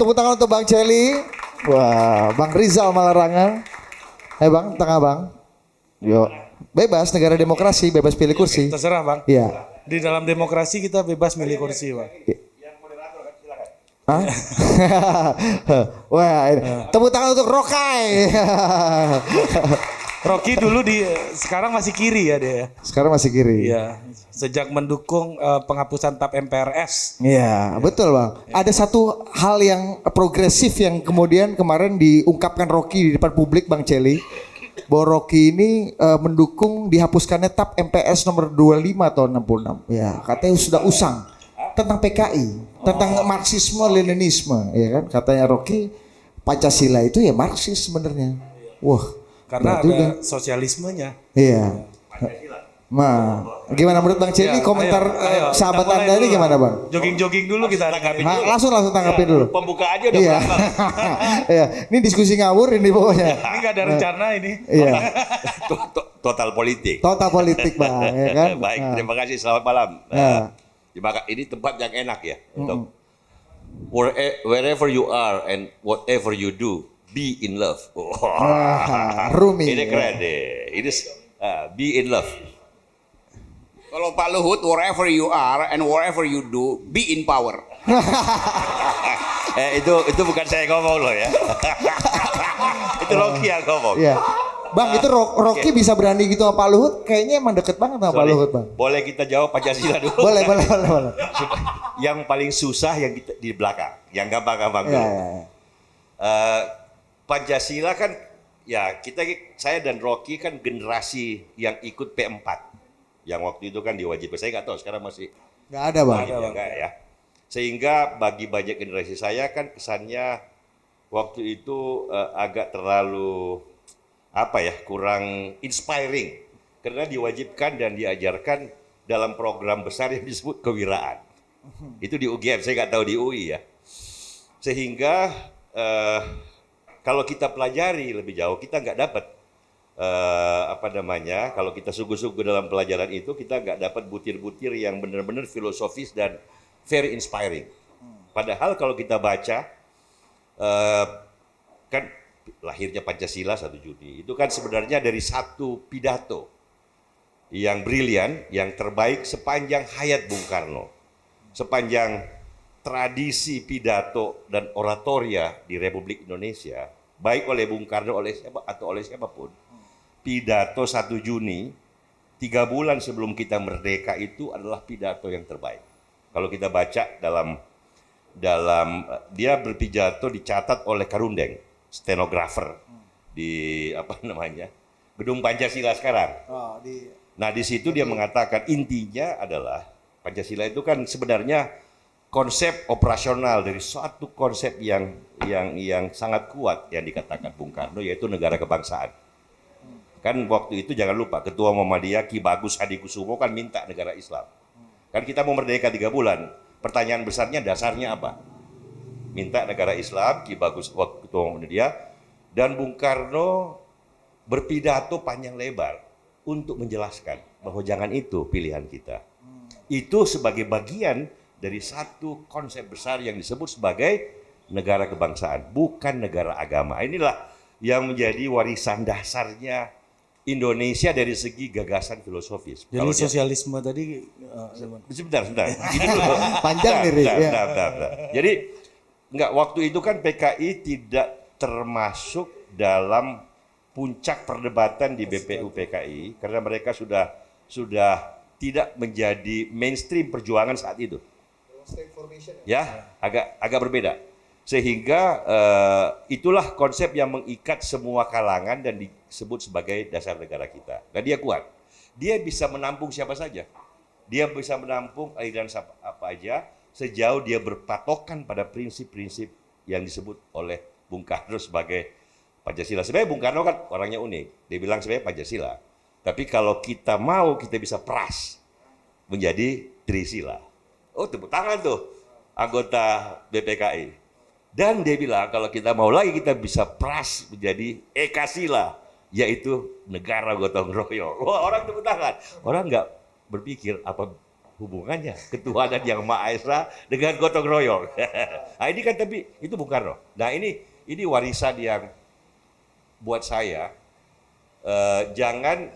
Tepuk tangan untuk Bang Celi. Wah, Bang Rizal Malarangan. Bang, tengah Bang. Yuk. Bebas, negara demokrasi, bebas pilih kursi. Terserah Bang. Iya. Di dalam demokrasi kita bebas milih kursi Bang. Hah? Wah, ini. Tepuk tangan untuk Rokai. Rocky dulu sekarang masih kiri ya dia. Sekarang masih kiri. Iya, sejak mendukung penghapusan TAP MPRS. Iya, betul Bang. Ada satu hal yang progresif yang kemudian kemarin diungkapkan Rocky di depan publik Bang Celi. Bahwa Rocky ini mendukung dihapuskannya TAP MPRS nomor 25 tahun 66. Ya, katanya sudah usang tentang PKI, tentang Marxisme Leninisme, ya kan? Katanya Rocky Pancasila itu ya Marxis sebenarnya. Wah. Karena ada sosialismenya. Iya. Nah, gimana menurut Bang Celi komentar sahabat Anda ini gimana Bang? Jogging-jogging dulu kita tanggapin dulu. Langsung tanggapin dulu. Pembuka aja udah berapa. Iya, ini diskusi ngawur ini pokoknya. Ini nggak ada rencana ini. Iya. Total politik. Total politik Bang, ya kan? Baik, terima kasih. Selamat malam. Ini tempat yang enak ya untuk wherever you are and whatever you do, be in love. Rumi. Ini keren deh. Ini be in love. Kalau Pak Luhut, wherever you are and wherever you do, be in power. Itu bukan saya ngomong loh ya. Itu Rocky yang ngomong. Iya. Bang, itu Rocky bisa berani gitu sama Pak Luhut, kayaknya emang deket banget sama Pak Luhut Bang. Boleh kita jawab Pancasila dulu? Boleh. Yang paling susah yang di belakang, yang gampang-gampang dulu. Iya. Pancasila kan, ya saya dan Rocky kan generasi yang ikut P4. Yang waktu itu kan diwajibkan, saya nggak tahu sekarang masih. Nggak ada Bang. Enggak ya. Sehingga bagi banyak generasi saya kan kesannya waktu itu agak terlalu kurang inspiring karena diwajibkan dan diajarkan dalam program besar yang disebut kewiraan. Itu di UGM, saya nggak tahu di UI ya. Sehingga kalau kita pelajari lebih jauh kita nggak dapat kalau kita sungguh-sungguh dalam pelajaran itu kita nggak dapat butir-butir yang benar-benar filosofis dan very inspiring. Padahal kalau kita baca kan lahirnya Pancasila 1 Juni itu kan sebenarnya dari satu pidato yang brilian, yang terbaik sepanjang hayat Bung Karno, sepanjang tradisi pidato dan oratoria di Republik Indonesia, baik oleh Bung Karno oleh siapapun, pidato 1 Juni 3 bulan sebelum kita merdeka itu adalah pidato yang terbaik. Kalau kita baca dalam dia berpidato dicatat oleh Karundeng, stenografer di Gedung Pancasila sekarang. Nah di situ dia mengatakan intinya adalah Pancasila itu kan sebenarnya konsep operasional dari suatu konsep yang sangat kuat yang dikatakan Bung Karno, yaitu negara kebangsaan. Kan waktu itu jangan lupa Ketua Muhammadiyah Ki Bagus Hadikusumo kan minta negara Islam. Kan kita mau merdeka 3 bulan. Pertanyaan besarnya dasarnya apa? Minta negara Islam, Ki Bagus Ketua Muhammadiyah, dan Bung Karno berpidato panjang lebar untuk menjelaskan bahwa jangan itu pilihan kita. Itu sebagai bagian dari satu konsep besar yang disebut sebagai negara kebangsaan, bukan negara agama. Inilah yang menjadi warisan dasarnya Indonesia dari segi gagasan filosofis. Jadi kalau sosialisme tadi sebentar. Ini dulu. Panjang nih. Jadi waktu itu kan PKI tidak termasuk dalam puncak perdebatan di BPU PKI karena mereka sudah tidak menjadi mainstream perjuangan saat itu. Ya, agak berbeda. Sehingga itulah konsep yang mengikat semua kalangan dan disebut sebagai dasar negara kita. Nah dia kuat. Dia bisa menampung siapa saja. Dia bisa menampung aliran apa aja sejauh dia berpatokan pada prinsip-prinsip yang disebut oleh Bung Karno sebagai Pancasila. Sebenarnya Bung Karno kan orangnya unik. Dia bilang sebenarnya Pancasila. Tapi kalau kita mau, kita bisa peras menjadi Trisila. Oh, tepuk tangan tuh anggota BPKI. Dan dia bilang kalau kita mau lagi kita bisa peras menjadi Ekasila, yaitu negara gotong royong. Wah, orang tepuk tangan. Orang nggak berpikir apa hubungannya ketuhanan yang Maha Esa dengan gotong royong? Nah, ini kan tapi itu Bung Karno. Nah, ini warisan yang buat saya jangan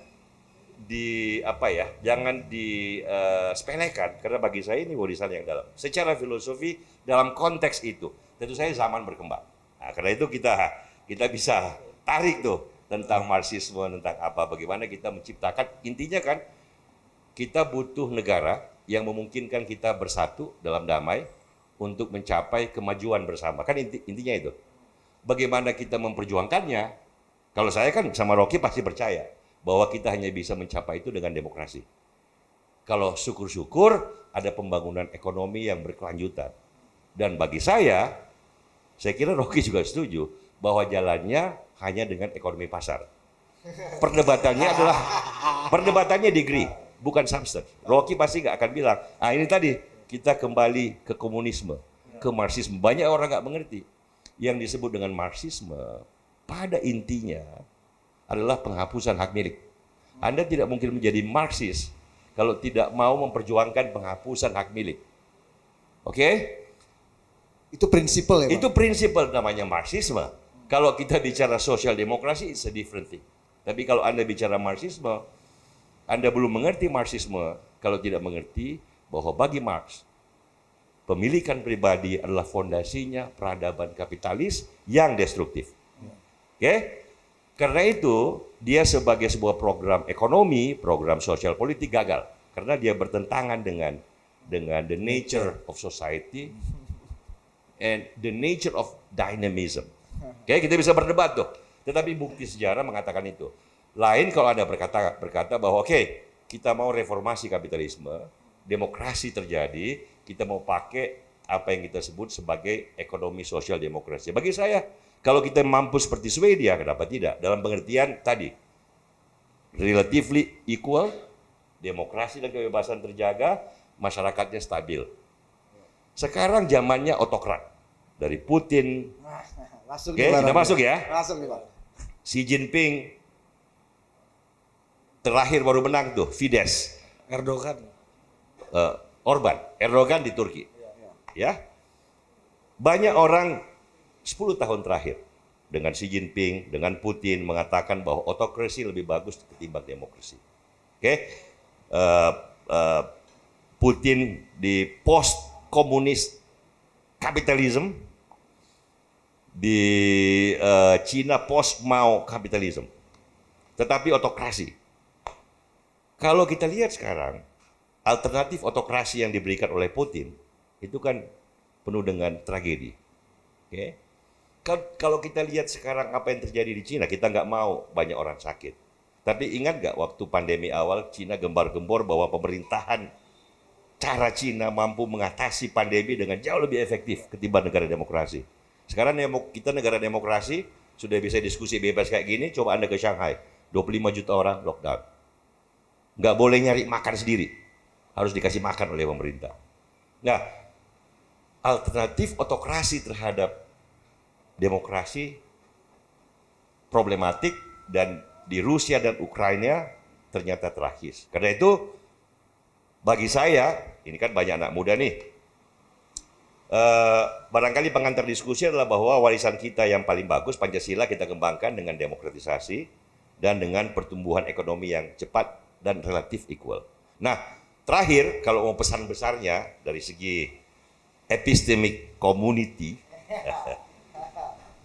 jangan disepelekan, karena bagi saya ini warisan yang dalam. Secara filosofi dalam konteks itu, tentu saya zaman berkembang. Nah, karena itu kita bisa tarik tuh tentang Marxisme, tentang apa, bagaimana kita menciptakan, intinya kan kita butuh negara yang memungkinkan kita bersatu dalam damai untuk mencapai kemajuan bersama. Kan intinya itu. Bagaimana kita memperjuangkannya? Kalau saya kan sama Rocky pasti percaya bahwa kita hanya bisa mencapai itu dengan demokrasi. Kalau syukur-syukur ada pembangunan ekonomi yang berkelanjutan. Dan bagi saya kira Rocky juga setuju bahwa jalannya hanya dengan ekonomi pasar. Perdebatannya degree, bukan substance. Rocky pasti nggak akan bilang, ini tadi kita kembali ke komunisme, ke Marxisme. Banyak orang nggak mengerti. Yang disebut dengan Marxisme pada intinya adalah penghapusan hak milik. Anda tidak mungkin menjadi Marxis kalau tidak mau memperjuangkan penghapusan hak milik. Oke? Itu prinsipal ya, Bang? Itu prinsipal namanya Marxisme. Kalau kita bicara sosial demokrasi, it's a different thing. Tapi kalau Anda bicara Marxisme, Anda belum mengerti Marxisme kalau tidak mengerti bahwa bagi Marx, pemilikan pribadi adalah fondasinya peradaban kapitalis yang destruktif. Oke? Karena itu, dia sebagai sebuah program ekonomi, program sosial politik gagal. Karena dia bertentangan dengan the nature of society and the nature of dynamism. Oke, kita bisa berdebat tuh. Tetapi bukti sejarah mengatakan itu. Lain kalau Anda berkata bahwa kita mau reformasi kapitalisme, demokrasi terjadi, kita mau pakai apa yang kita sebut sebagai ekonomi sosial demokrasi. Bagi saya, kalau kita mampu seperti Swedia, kenapa tidak? Dalam pengertian tadi, relatively equal, demokrasi dan kebebasan terjaga, masyarakatnya stabil. Sekarang zamannya otokrat. Dari Putin, Langsung kita masuk ya. Langsung nih, Bang. Xi Jinping, terakhir baru menang tuh, Fidesz. Erdogan. Erdogan di Turki. Ya. Banyak orang 10 tahun terakhir dengan Xi Jinping, dengan Putin mengatakan bahwa otokrasi lebih bagus ketimbang demokrasi. Putin di post komunis kapitalisme, di Cina post Mao kapitalisme, tetapi otokrasi. Kalau kita lihat sekarang, alternatif otokrasi yang diberikan oleh Putin itu kan penuh dengan tragedi. Kalau kita lihat sekarang apa yang terjadi di Cina, kita nggak mau banyak orang sakit. Tapi ingat nggak waktu pandemi awal Cina gembar-gembor bahwa pemerintahan cara Cina mampu mengatasi pandemi dengan jauh lebih efektif ketimbang negara demokrasi. Sekarang kita negara demokrasi, sudah bisa diskusi bebas kayak gini, coba Anda ke Shanghai, 25 juta orang lockdown. Nggak boleh nyari makan sendiri, harus dikasih makan oleh pemerintah. Nah, alternatif otokrasi terhadap demokrasi problematik, dan di Rusia dan Ukraina ternyata tragis. Karena itu, bagi saya, ini kan banyak anak muda nih, barangkali pengantar diskusi adalah bahwa warisan kita yang paling bagus, Pancasila, kita kembangkan dengan demokratisasi dan dengan pertumbuhan ekonomi yang cepat dan relatif equal. Nah, terakhir, kalau mau pesan besarnya dari segi epistemic community,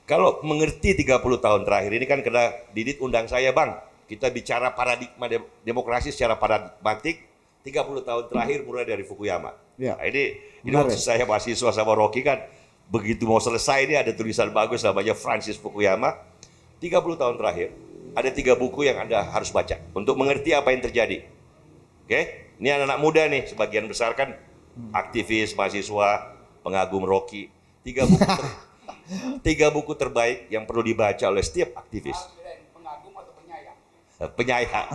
kalau mengerti 30 tahun terakhir ini kan kena Didit undang saya, Bang, kita bicara paradigma demokrasi secara paradigmatik 30 tahun terakhir mulai dari Fukuyama. Ya. Nah, ini waktu saya mahasiswa sama Rocky kan, begitu mau selesai ini ada tulisan bagus namanya Francis Fukuyama. 30 tahun terakhir ada 3 buku yang Anda harus baca untuk mengerti apa yang terjadi. Ini anak-anak muda nih, sebagian besar kan aktivis, mahasiswa, pengagum Rocky. 3 buku terbaik yang perlu dibaca oleh setiap aktivis. Pengagum atau penyayang? Penyayang.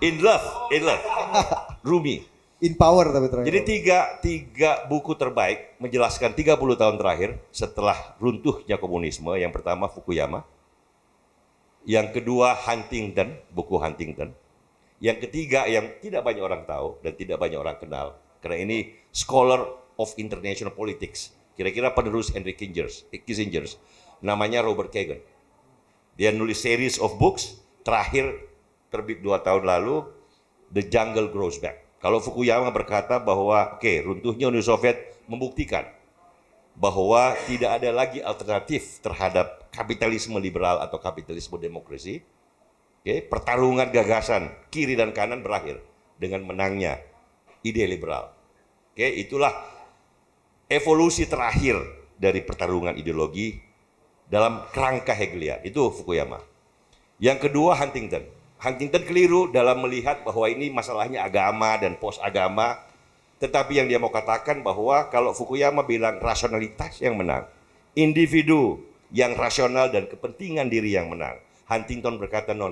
In love. Rumi. In power tapi terakhir. Jadi tiga buku terbaik menjelaskan 30 tahun terakhir setelah runtuhnya komunisme. Yang pertama Fukuyama, yang kedua Huntington, buku Huntington, Yang ketiga yang tidak banyak orang tahu dan tidak banyak orang kenal, karena ini scholar of international politics, kira-kira penerus Henry Kissinger, namanya Robert Kagan. Dia nulis series of books, terakhir terbit 2 tahun lalu, The Jungle Grows Back. Kalau Fukuyama berkata bahwa runtuhnya Uni Soviet membuktikan bahwa tidak ada lagi alternatif terhadap kapitalisme liberal atau kapitalisme demokrasi. Pertarungan gagasan kiri dan kanan berakhir dengan menangnya ide liberal. Itulah evolusi terakhir dari pertarungan ideologi dalam kerangka Hegelian. Itu Fukuyama. Yang kedua Huntington. Huntington keliru dalam melihat bahwa ini masalahnya agama dan post agama. Tetapi yang dia mau katakan bahwa kalau Fukuyama bilang rasionalitas yang menang, individu yang rasional dan kepentingan diri yang menang, Huntington berkata no.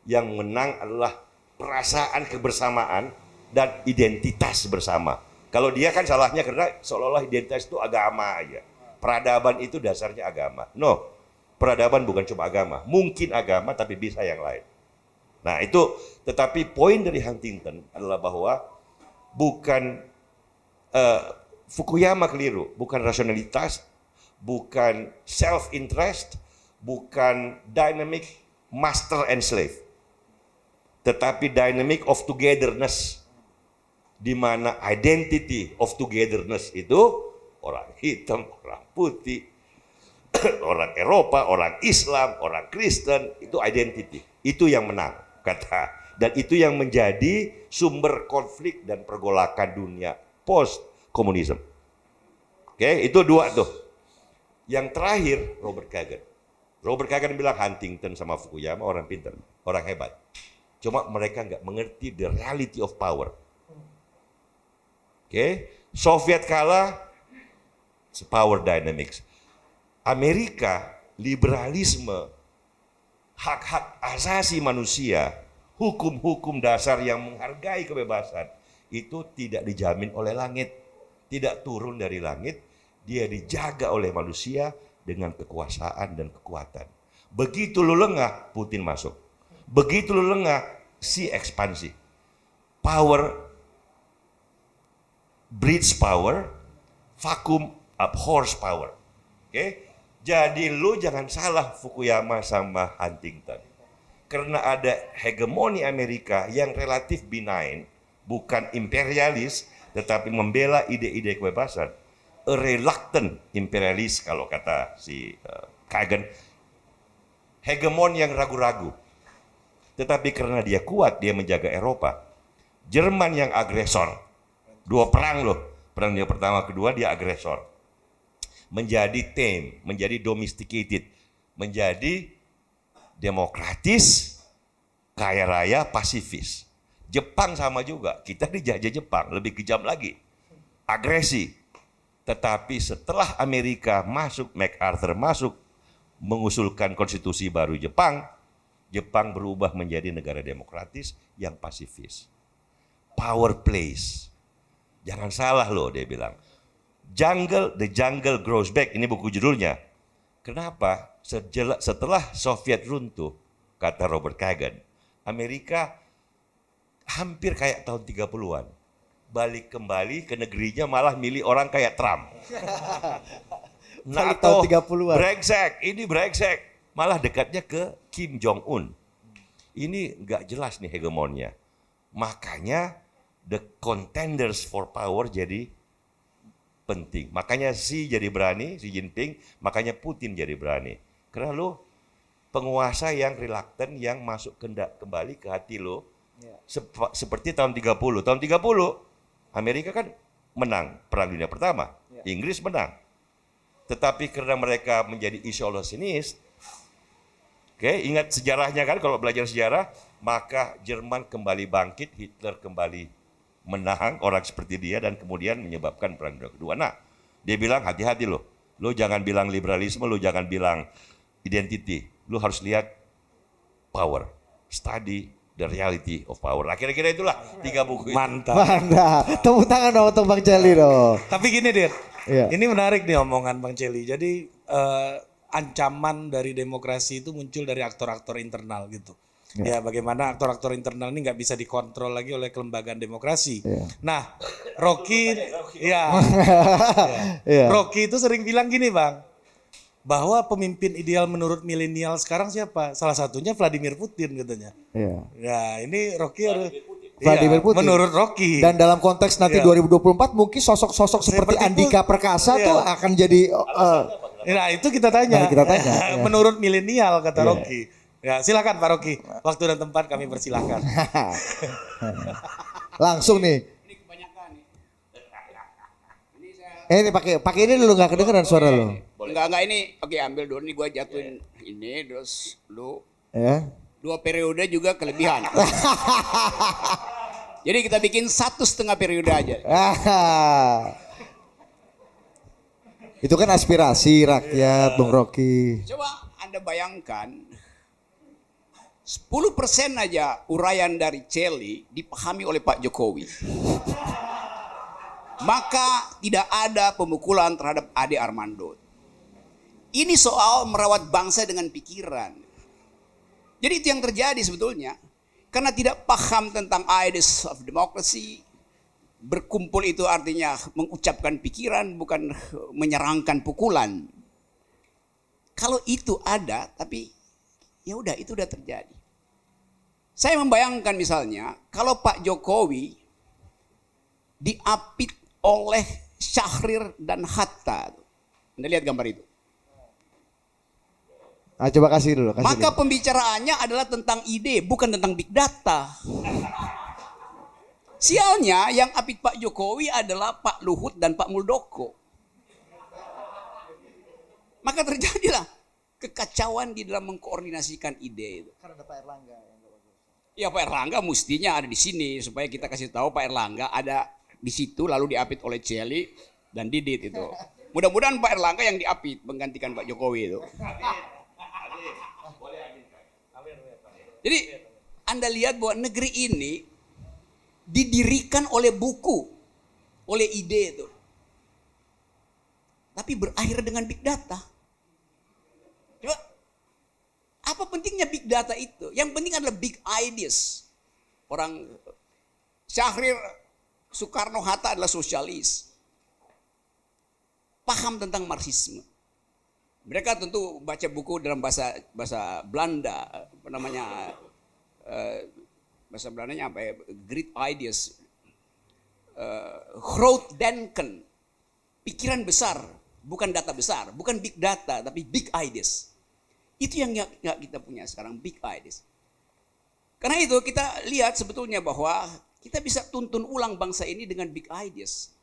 Yang menang adalah perasaan kebersamaan dan identitas bersama. Kalau dia kan salahnya karena seolah-olah identitas itu agama aja. Peradaban itu dasarnya agama. No, peradaban bukan cuma agama. Mungkin agama tapi bisa yang lain. Nah itu, tetapi poin dari Huntington adalah bahwa bukan Fukuyama keliru, bukan rasionalitas, bukan self-interest, bukan dynamic master and slave, tetapi dynamic of togetherness, di mana identity of togetherness itu orang hitam, orang putih, orang Eropa, orang Islam, orang Kristen, itu identity, itu yang menang kata, dan itu yang menjadi sumber konflik dan pergolakan dunia post komunisme. Itu dua tuh. Yang terakhir Robert Kagan. Robert Kagan bilang Huntington sama Fukuyama orang pintar, orang hebat. Cuma mereka nggak mengerti the reality of power. Soviet kalah, power dynamics. Amerika, liberalisme, hak-hak asasi manusia, hukum-hukum dasar yang menghargai kebebasan, itu tidak dijamin oleh langit, tidak turun dari langit, dia dijaga oleh manusia dengan kekuasaan dan kekuatan. Begitu lu lengah, Putin masuk. Begitu lu lengah, si ekspansi. Power breeds power, vacuum abhors power. Jadi lu jangan salah Fukuyama sama Huntington. Karena ada hegemoni Amerika yang relatif benign, bukan imperialis, tetapi membela ide-ide kebebasan. A reluctant imperialist kalau kata si Kagan, hegemon yang ragu-ragu. Tetapi karena dia kuat, dia menjaga Eropa. Jerman yang agresor, 2 perang loh, perang dunia pertama kedua dia agresor. Menjadi tame, menjadi domesticated, menjadi demokratis, kaya raya, pasifis. Jepang sama juga, kita dijajah Jepang, lebih kejam lagi. Agresi. Tetapi setelah Amerika masuk, MacArthur masuk, mengusulkan konstitusi baru Jepang, Jepang berubah menjadi negara demokratis yang pasifis. Power plays. Jangan salah loh, dia bilang. The Jungle Grows Back, ini buku judulnya. Kenapa? Setelah Soviet runtuh, kata Robert Kagan, Amerika hampir kayak tahun 30-an. Balik kembali ke negerinya malah milih orang kayak Trump. NATO, brengsek, malah dekatnya ke Kim Jong-un. Ini nggak jelas nih hegemonnya. Makanya the contenders for power jadi penting. Makanya Xi jadi berani, Xi Jinping, makanya Putin jadi berani. Karena lo penguasa yang reluctant, yang masuk kembali ke hati lo. Seperti tahun 30. Tahun 30 Amerika kan menang Perang Dunia Pertama, Inggris menang. Tetapi karena mereka menjadi isolasionis, ingat sejarahnya kan, kalau belajar sejarah, maka Jerman kembali bangkit, Hitler kembali menang orang seperti dia, dan kemudian menyebabkan Perang Dunia Kedua. Nah, dia bilang hati-hati lo jangan bilang liberalisme, lo jangan bilang identity, lo harus lihat power, study the reality of power. Nah, kira-kira itulah 3 buku itu. Mantap. Tepuk tangan dong untuk Bang Celi dong. Tapi gini Dir, Iya. ini menarik nih omongan Bang Celi. Jadi ancaman dari demokrasi itu muncul dari aktor-aktor internal gitu. Ya, bagaimana aktor-aktor internal ini nggak bisa dikontrol lagi oleh kelembagaan demokrasi. Iya. Nah, Rocky, ya, Iya. Rocky itu sering bilang gini, Bang, bahwa pemimpin ideal menurut milenial sekarang siapa? Salah satunya Vladimir Putin katanya. Iya. Ya, ini Rocky harus Vladimir iya, Putin. menurut Rocky. Dan dalam konteks nanti Iya. 2024 mungkin sosok-sosok seperti Seperti Andika Perkasa Iya. tuh akan jadi Nah, itu kita tanya. Nah, kita tanya, ya. Menurut milenial kata Iya. Rocky. Ya, silakan Pak Rocky. Waktu dan tempat kami persilahkan. langsung nih. Ini kebanyakan nih. Ini saya Ini pakai ini dulu nggak kedengeran suara lo. enggak ini. Oke, ambil dulu nih gua jatuhin ini terus lu Ya. 2 periode juga kelebihan. Jadi kita bikin 1,5 periode aja. Itu kan aspirasi rakyat, Bung Rocky. Coba Anda bayangkan 10% aja uraian dari Celi dipahami oleh Pak Jokowi. Maka tidak ada pemukulan terhadap Ade Armando. Ini soal merawat bangsa dengan pikiran. Jadi itu yang terjadi sebetulnya. Karena tidak paham tentang ideas of democracy. Berkumpul itu artinya mengucapkan pikiran, bukan menyerangkan pukulan. Kalau itu ada, tapi ya udah itu udah terjadi. Saya membayangkan misalnya kalau Pak Jokowi diapit oleh Syahrir dan Hatta. Anda lihat gambar itu. Ah, coba kasih dulu. Maka pembicaraannya adalah tentang ide, bukan tentang big data. Sialnya yang apit Pak Jokowi adalah Pak Luhut dan Pak Muldoko. Maka terjadilah kekacauan di dalam mengkoordinasikan ide itu. Karena ada Pak Erlangga yang Ya Pak Erlangga mestinya ada di sini supaya kita kasih tahu Pak Erlangga ada di situ lalu diapit oleh Celi dan Didit itu. Mudah-mudahan Pak Erlangga yang diapit menggantikan Pak Jokowi itu. Jadi Anda lihat bahwa negeri ini didirikan oleh buku, oleh ide itu. Tapi berakhir dengan big data. Coba, apa pentingnya big data itu? Yang penting adalah big ideas. Orang Syahrir Soekarno-Hatta adalah sosialis. Paham tentang Marxisme. Mereka tentu baca buku dalam bahasa Belanda, apa namanya, bahasa Belandanya apa ya, great ideas, groot denken, pikiran besar, bukan data besar, bukan big data, tapi big ideas. Itu yang nggak kita punya sekarang, big ideas. Karena itu kita lihat sebetulnya bahwa kita bisa tuntun ulang bangsa ini dengan big ideas.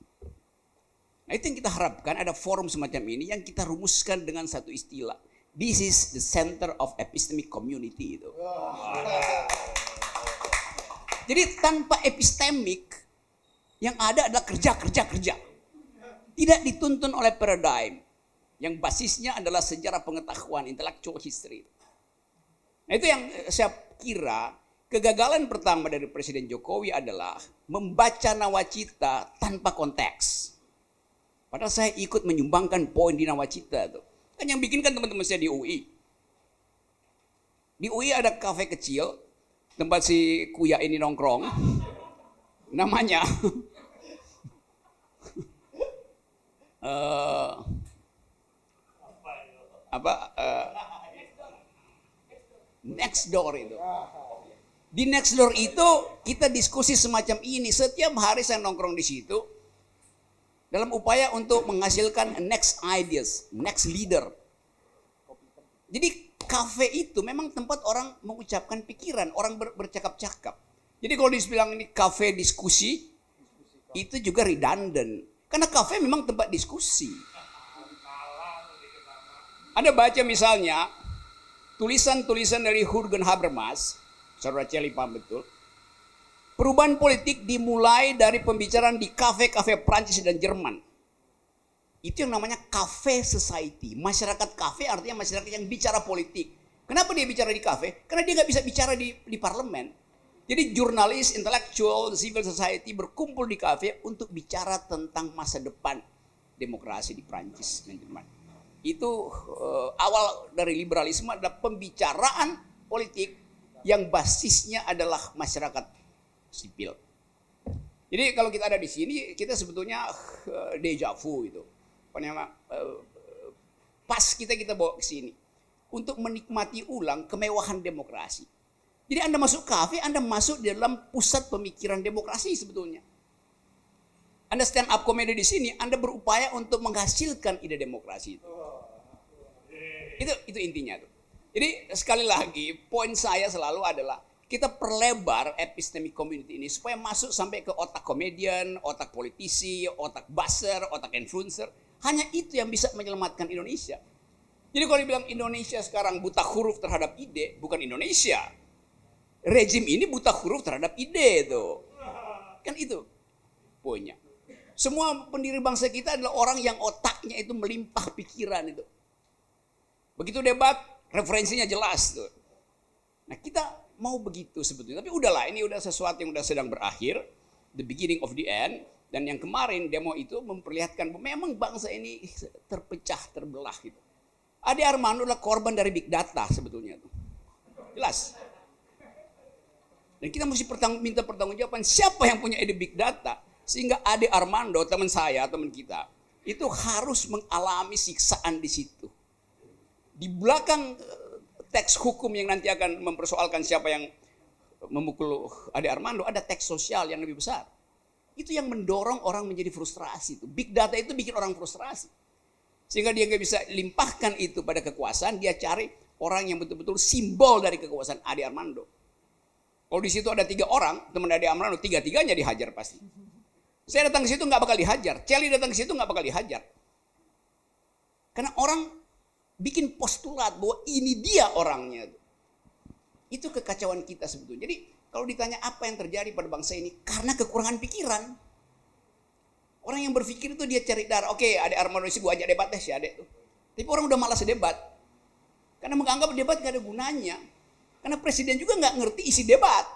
Nah itu yang kita harapkan, ada forum semacam ini yang kita rumuskan dengan satu istilah. This is the center of epistemic community itu. Jadi tanpa epistemik, yang ada adalah kerja. Tidak dituntun oleh paradigm. Yang basisnya adalah sejarah pengetahuan, intellectual history. Nah itu yang saya kira kegagalan pertama dari Presiden Jokowi adalah membaca nawacita tanpa konteks. Padahal saya ikut menyumbangkan poin di nawacita itu. Kan yang bikin kan teman-teman saya di UI. Di UI ada kafe kecil, tempat si Kuya ini nongkrong. Namanya Next Door itu. Di Next Door itu kita diskusi semacam ini. Setiap hari saya nongkrong di situ dalam upaya untuk menghasilkan next ideas, next leader. Jadi kafe itu memang tempat orang mengucapkan pikiran, orang bercakap-cakap. Jadi kalau dibilang ini kafe diskusi, itu juga redundant. Karena kafe memang tempat diskusi. Anda baca misalnya tulisan-tulisan dari Jürgen Habermas, saudara Celi paham betul. Perubahan politik dimulai dari pembicaraan di kafe-kafe Prancis dan Jerman. Itu yang namanya cafe society. Masyarakat kafe artinya masyarakat yang bicara politik. Kenapa dia bicara di kafe? Karena dia nggak bisa bicara di parlemen. Jadi jurnalis, intelektual, civil society berkumpul di kafe untuk bicara tentang masa depan demokrasi di Prancis dan Jerman. Itu awal dari liberalisme adalah pembicaraan politik yang basisnya adalah masyarakat sipil. Jadi kalau kita ada di sini, kita sebetulnya deja vu itu. Pas kita bawa ke sini untuk menikmati ulang kemewahan demokrasi. Jadi Anda masuk kafe, Anda masuk di dalam pusat pemikiran demokrasi sebetulnya. Anda stand up comedy di sini, Anda berupaya untuk menghasilkan ide demokrasi itu. Itu intinya tuh. Jadi sekali lagi, poin saya selalu adalah kita perlebar epistemic community ini supaya masuk sampai ke otak komedian, otak politisi, otak buzzer, otak influencer. Hanya itu yang bisa menyelamatkan Indonesia. Jadi kalau dibilang Indonesia sekarang buta huruf terhadap ide, bukan Indonesia. Rezim ini buta huruf terhadap ide tuh. Kan itu poinnya. Semua pendiri bangsa kita adalah orang yang otaknya itu melimpah pikiran itu. Begitu debat, referensinya jelas tuh. Nah kita mau begitu sebetulnya. Tapi udahlah, ini udah sesuatu yang udah sedang berakhir. The beginning of the end. Dan yang kemarin demo itu memperlihatkan bahwa memang bangsa ini terpecah, terbelah gitu. Ade Armando adalah korban dari big data sebetulnya tuh. Jelas. Dan kita mesti minta pertanggungjawaban siapa yang punya ide big data. Sehingga Ade Armando, teman saya, teman kita, itu harus mengalami siksaan di situ. Di belakang teks hukum yang nanti akan mempersoalkan siapa yang memukul Ade Armando, ada teks sosial yang lebih besar. Itu yang mendorong orang menjadi frustrasi. Big data itu bikin orang frustrasi. Sehingga dia nggak bisa limpahkan itu pada kekuasaan, dia cari orang yang betul-betul simbol dari kekuasaan Ade Armando. Kalau di situ ada 3 orang, teman Ade Armando, 3-tiganya dihajar pasti. Saya datang ke situ nggak bakal dihajar. Celi datang ke situ nggak bakal dihajar. Karena orang bikin postulat bahwa ini dia orangnya. Itu kekacauan kita sebetulnya. Jadi kalau ditanya apa yang terjadi pada bangsa ini, karena kekurangan pikiran. Orang yang berpikir itu dia cari darah. Oke, Ade Armando isi gua ajak debat deh si Ade tuh. Tapi orang udah malas debat. Karena menganggap debat gak ada gunanya. Karena presiden juga nggak ngerti isi debat.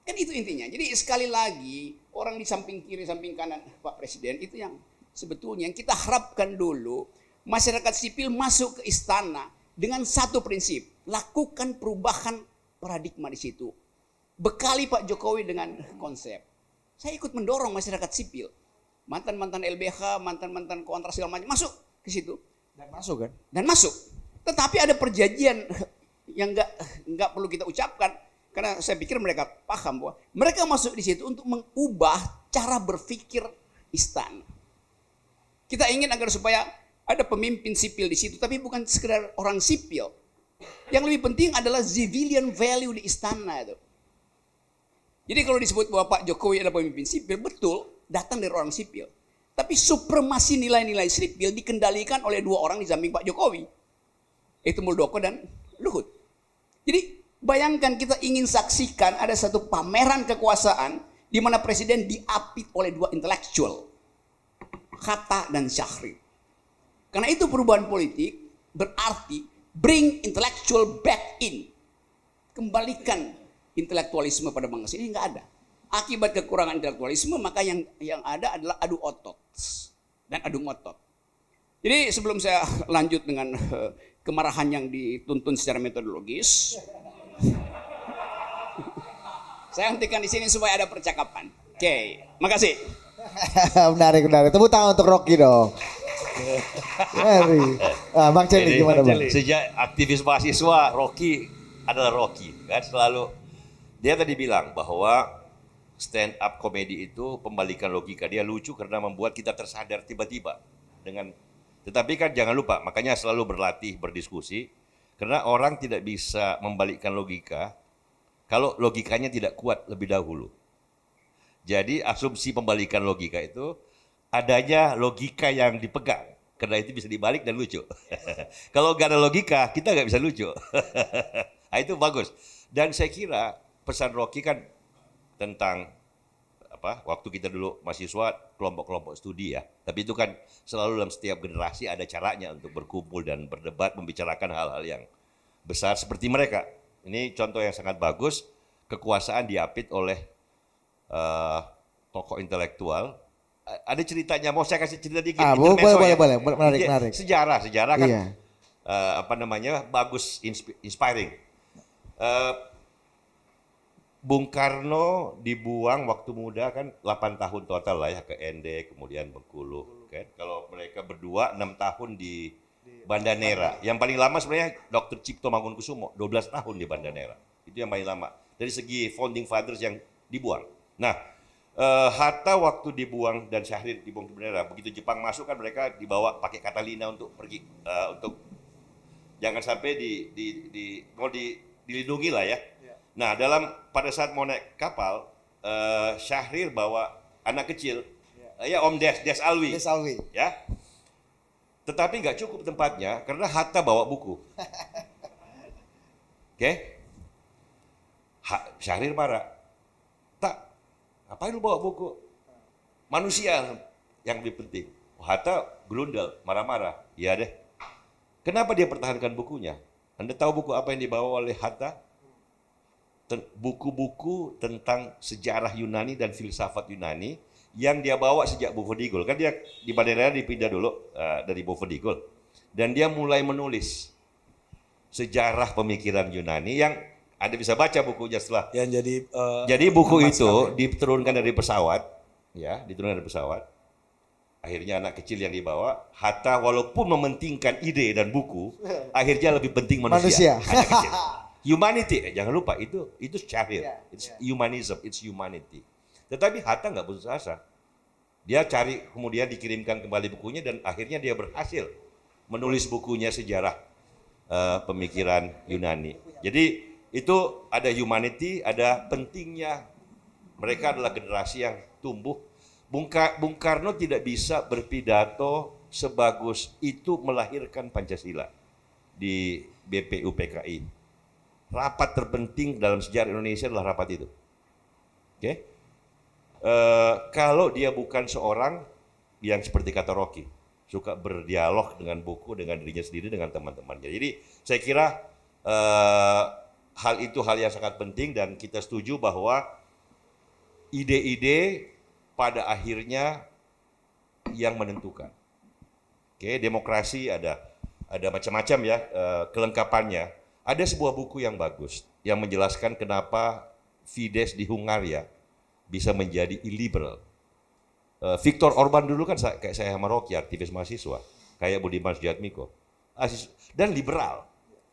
Kan itu intinya. Jadi sekali lagi orang di samping kiri, samping kanan Pak Presiden itu yang sebetulnya yang kita harapkan dulu masyarakat sipil masuk ke istana dengan satu prinsip, lakukan perubahan paradigma di situ. Bekali Pak Jokowi dengan konsep. Saya ikut mendorong masyarakat sipil, mantan-mantan LBH, mantan-mantan kontras segala macam masuk ke situ Dan masuk kan? dan masuk. Tetapi ada perjanjian yang nggak perlu kita ucapkan. Karena saya pikir mereka paham bahwa mereka masuk di situ untuk mengubah cara berpikir istana. Kita ingin agar supaya ada pemimpin sipil di situ, tapi bukan sekedar orang sipil. Yang lebih penting adalah civilian value di istana itu. Jadi kalau disebut bahwa Pak Jokowi adalah pemimpin sipil, betul, datang dari orang sipil. Tapi supremasi nilai-nilai sipil dikendalikan oleh 2 orang di samping Pak Jokowi. Itu Muldoko dan Luhut. Jadi bayangkan kita ingin saksikan ada satu pameran kekuasaan di mana presiden diapit oleh 2 intelektual, Hatta dan Syahrir. Karena itu perubahan politik berarti bring intellectual back in. Kembalikan intelektualisme pada bangsa ini nggak ada. Akibat kekurangan intelektualisme maka yang ada adalah adu otot dan adu ngotot. Jadi sebelum saya lanjut dengan kemarahan yang dituntun secara metodologis, saya hentikan di sini supaya ada percakapan. Oke, makasih. menarik. Tepuk tangan untuk Rocky dong. Bang Celi gimana Bang? Sejak aktivis mahasiswa, Rocky adalah Rocky. Kan selalu, dia tadi bilang bahwa stand up comedy itu pembalikan logika. Dia lucu karena membuat kita tersadar tiba-tiba. Tetapi kan jangan lupa, makanya selalu berlatih, berdiskusi. Karena orang tidak bisa membalikkan logika kalau logikanya tidak kuat lebih dahulu. Jadi asumsi pembalikan logika itu adanya logika yang dipegang. Karena itu bisa dibalik dan lucu. Kalau gak ada logika, kita gak bisa lucu. Nah, itu bagus. Dan saya kira pesan Rocky kan tentang waktu kita dulu mahasiswa kelompok-kelompok studi ya. Tapi itu kan selalu dalam setiap generasi ada caranya untuk berkumpul dan berdebat, membicarakan hal-hal yang besar seperti mereka. Ini contoh yang sangat bagus, kekuasaan diapit oleh tokoh intelektual. Ada ceritanya, mau saya kasih cerita dikit. Boleh, menarik. Sejarah kan iya. bagus, inspiring. Eh, Bung Karno dibuang waktu muda kan 8 tahun total lah ya ke ND, kemudian Bengkulu. Kan? Kalau mereka berdua 6 tahun di Banda Nera. Yang paling lama sebenarnya Dr. Cipto Mangunkusumo, 12 tahun di Banda Nera. Itu yang paling lama. Dari segi founding fathers yang dibuang. Nah, Hatta waktu dibuang dan Syahrir dibuang di Banda Nera, begitu Jepang masuk kan mereka dibawa pakai Catalina untuk pergi, untuk jangan sampai dilindungi lah ya. Nah, pada saat mau naik kapal, Syahrir bawa anak kecil, ya Om Des Alwi, ya. Tetapi nggak cukup tempatnya karena Hatta bawa buku. Oke? Syahrir marah. Tak, ngapain lu bawa buku? Manusia yang lebih penting. Hatta gelundel, marah-marah. Iya deh. Kenapa dia pertahankan bukunya? Anda tahu buku apa yang dibawa oleh Hatta? Buku-buku tentang sejarah Yunani dan filsafat Yunani yang dia bawa sejak Bovendigul. Kan dia di Banda Nera dipindah dulu dari Bovendigul. Dan dia mulai menulis sejarah pemikiran Yunani yang Anda bisa baca bukunya setelah. Yang Jadi buku itu diturunkan dari pesawat, ya, diturunkan dari pesawat. Akhirnya anak kecil yang dibawa, Hatta walaupun mementingkan ide dan buku, akhirnya lebih penting manusia. Anak kecil. Humanity, jangan lupa itu Syahrir, it's humanism, it's humanity. Tetapi Hatta nggak putus asa. Dia cari, kemudian dikirimkan kembali bukunya dan akhirnya dia berhasil menulis bukunya sejarah pemikiran Yunani. Jadi itu ada humanity, ada pentingnya mereka adalah generasi yang tumbuh. Bung Karno tidak bisa berpidato sebagus itu melahirkan Pancasila di BPUPKI. Rapat terpenting dalam sejarah Indonesia adalah rapat itu. Oke? Kalau dia bukan seorang yang seperti kata Rocky, suka berdialog dengan buku, dengan dirinya sendiri, dengan teman-temannya. Jadi saya kira hal itu hal yang sangat penting dan kita setuju bahwa ide-ide pada akhirnya yang menentukan. Oke, demokrasi ada macam-macam ya kelengkapannya. Ada sebuah buku yang bagus yang menjelaskan kenapa Fidesz di Hungaria bisa menjadi illiberal. Viktor Orban dulu kan kayak saya sama Rocky, aktivis mahasiswa, kayak Budiman Sujatmiko, dan liberal.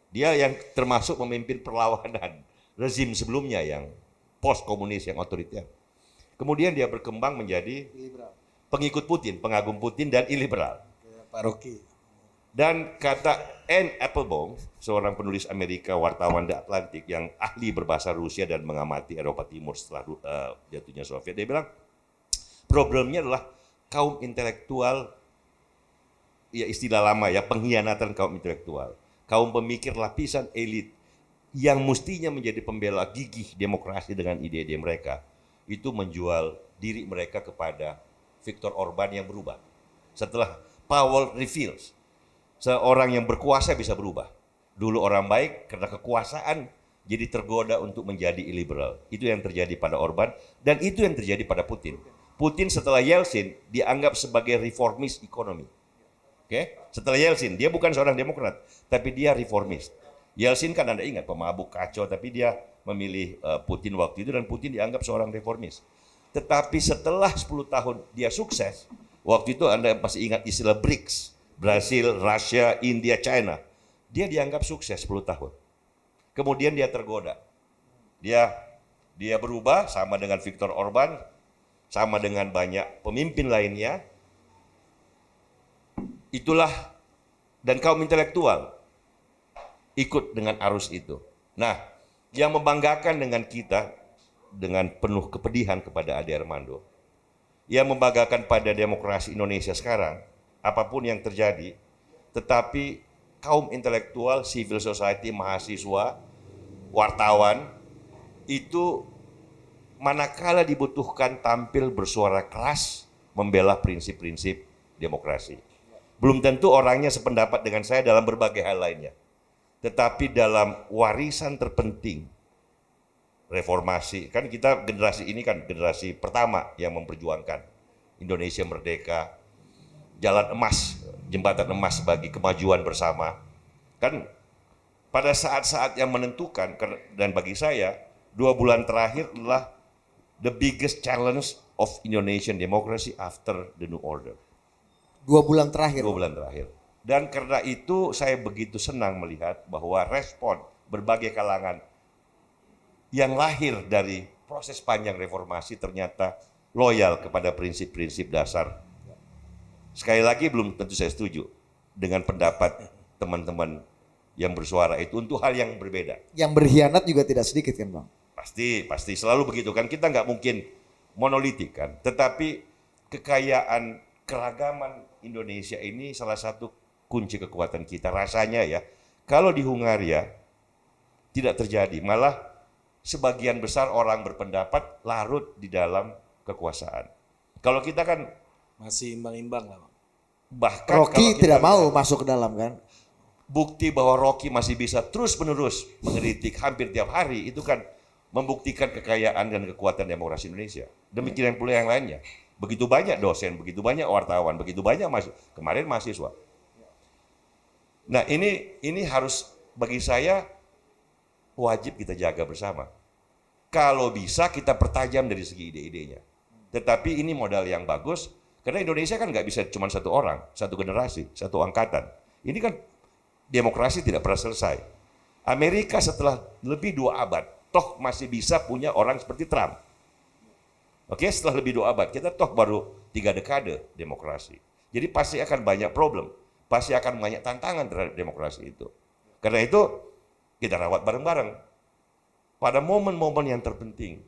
Dia yang termasuk memimpin perlawanan rezim sebelumnya yang post komunis yang otoriter. Kemudian dia berkembang menjadi pengikut Putin, pengagum Putin dan illiberal. Pak Rocky. Dan kata Anne Applebaum, seorang penulis Amerika, wartawan The Atlantic yang ahli berbahasa Rusia dan mengamati Eropa Timur setelah jatuhnya Soviet, dia bilang problemnya adalah kaum intelektual, ya istilah lama ya, pengkhianatan kaum intelektual, kaum pemikir lapisan elit yang mestinya menjadi pembela gigih demokrasi dengan ide-ide mereka, itu menjual diri mereka kepada Viktor Orban yang berubah. Setelah Powell reveals, seorang yang berkuasa bisa berubah. Dulu orang baik karena kekuasaan jadi tergoda untuk menjadi illiberal. Itu yang terjadi pada Orban dan itu yang terjadi pada Putin. Putin setelah Yeltsin dianggap sebagai reformis ekonomi. Oke? Setelah Yeltsin, dia bukan seorang demokrat, tapi dia reformis. Yeltsin kan Anda ingat pemabuk kacau, tapi dia memilih Putin waktu itu dan Putin dianggap seorang reformis. Tetapi setelah 10 tahun dia sukses, waktu itu Anda pasti ingat istilah BRICS. Brasil, Rusia, India, China. Dia dianggap sukses 10 tahun. Kemudian dia tergoda. Dia berubah sama dengan Viktor Orban, sama dengan banyak pemimpin lainnya. Itulah, dan kaum intelektual ikut dengan arus itu. Nah, yang membanggakan dengan kita, dengan penuh kepedihan kepada Ade Armando, yang membanggakan pada demokrasi Indonesia sekarang, apapun yang terjadi, tetapi kaum intelektual, civil society, mahasiswa, wartawan, itu manakala dibutuhkan tampil bersuara keras membela prinsip-prinsip demokrasi. Belum tentu orangnya sependapat dengan saya dalam berbagai hal lainnya. Tetapi dalam warisan terpenting reformasi, kan kita generasi ini kan generasi pertama yang memperjuangkan Indonesia merdeka, jalan emas, jembatan emas bagi kemajuan bersama. Kan pada saat-saat yang menentukan, dan bagi saya 2 bulan terakhir adalah the biggest challenge of Indonesian democracy after the new order. 2 bulan terakhir. 2 bulan terakhir. Dan karena itu saya begitu senang melihat bahwa respon berbagai kalangan yang lahir dari proses panjang reformasi ternyata loyal kepada prinsip-prinsip dasar. Sekali lagi belum tentu saya setuju dengan pendapat teman-teman yang bersuara itu untuk hal yang berbeda. Yang berkhianat juga tidak sedikit kan Bang? Pasti selalu begitu kan, kita nggak mungkin monolitik kan. Tetapi kekayaan keragaman Indonesia ini salah satu kunci kekuatan kita rasanya ya. Kalau di Hungaria tidak terjadi, malah sebagian besar orang berpendapat larut di dalam kekuasaan. Kalau kita kan Masih imbang-imbang lah Bang. bahkan Rocky kalau kita tidak mau lihat masuk ke dalam kan? bukti bahwa Rocky masih bisa terus-menerus mengkritik hampir tiap hari, itu kan membuktikan kekayaan dan kekuatan demokrasi Indonesia. Demikian pula yang lainnya. Begitu banyak dosen, begitu banyak wartawan, begitu banyak kemarin mahasiswa. Nah ini harus bagi saya wajib kita jaga bersama. Kalau bisa kita pertajam dari segi ide-idenya. Tetapi ini modal yang bagus, karena Indonesia kan nggak bisa cuma satu orang, satu generasi, satu angkatan. Ini kan demokrasi tidak pernah selesai. Amerika setelah lebih 2 abad, toh masih bisa punya orang seperti Trump. Oke, setelah lebih 2 abad, kita toh baru 3 dekade demokrasi. Jadi pasti akan banyak problem, pasti akan banyak tantangan terhadap demokrasi itu. Karena itu kita rawat bareng-bareng. Pada momen-momen yang terpenting,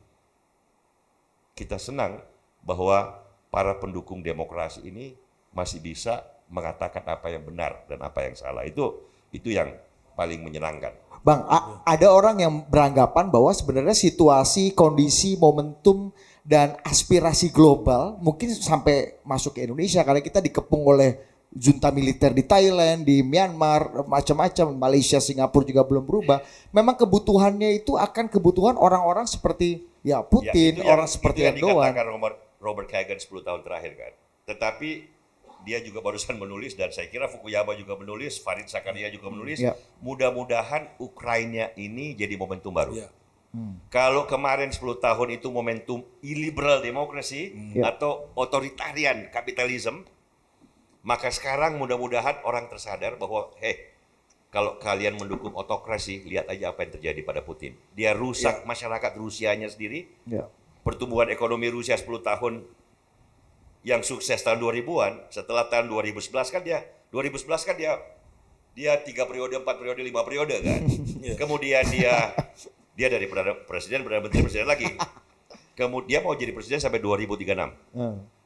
kita senang bahwa para pendukung demokrasi ini masih bisa mengatakan apa yang benar dan apa yang salah. Itu yang paling menyenangkan. Bang, ada orang yang beranggapan bahwa sebenarnya situasi, kondisi, momentum, dan aspirasi global mungkin sampai masuk ke Indonesia karena kita dikepung oleh junta militer di Thailand, di Myanmar, macam-macam, Malaysia, Singapura juga belum berubah. Memang kebutuhannya itu akan kebutuhan orang-orang seperti ya Putin, ya, orang seperti yang Erdogan. dikatakan Robert Kagan 10 tahun terakhir kan. Tetapi dia juga barusan menulis, dan saya kira Fukuyama juga menulis, Farid Zakaria juga menulis, Ya. mudah-mudahan Ukraina ini jadi momentum baru. Ya. Kalau kemarin 10 tahun itu momentum illiberal demokrasi Ya. atau otoritarian kapitalisme, maka sekarang mudah-mudahan orang tersadar bahwa kalau kalian mendukung otokrasi, lihat aja apa yang terjadi pada Putin. Dia rusak masyarakat Rusianya sendiri. Ya. Pertumbuhan ekonomi Rusia 10 tahun yang sukses tahun 2000-an, setelah tahun 2011 kan dia 3 periode, 4 periode, 5 periode kan. Kemudian dia dari presiden, menteri presiden lagi. Kemudian mau jadi presiden sampai 2036.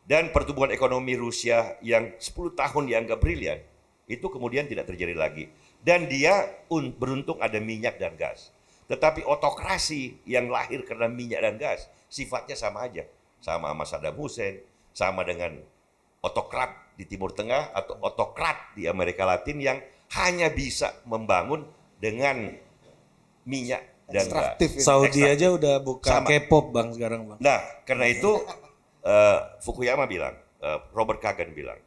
Dan pertumbuhan ekonomi Rusia yang 10 tahun dianggap brilian, itu kemudian tidak terjadi lagi. Dan dia beruntung ada minyak dan gas. Tetapi otokrasi yang lahir karena minyak dan gas, sifatnya sama aja. Sama Saddam Hussein, sama dengan otokrat di Timur Tengah atau otokrat di Amerika Latin yang hanya bisa membangun dengan minyak dan Ekstraktif gas. itu. Saudi Ekstraktif. aja udah buka Sama. K-pop Bang sekarang Bang. Nah, karena itu Fukuyama bilang, Robert Kagan bilang,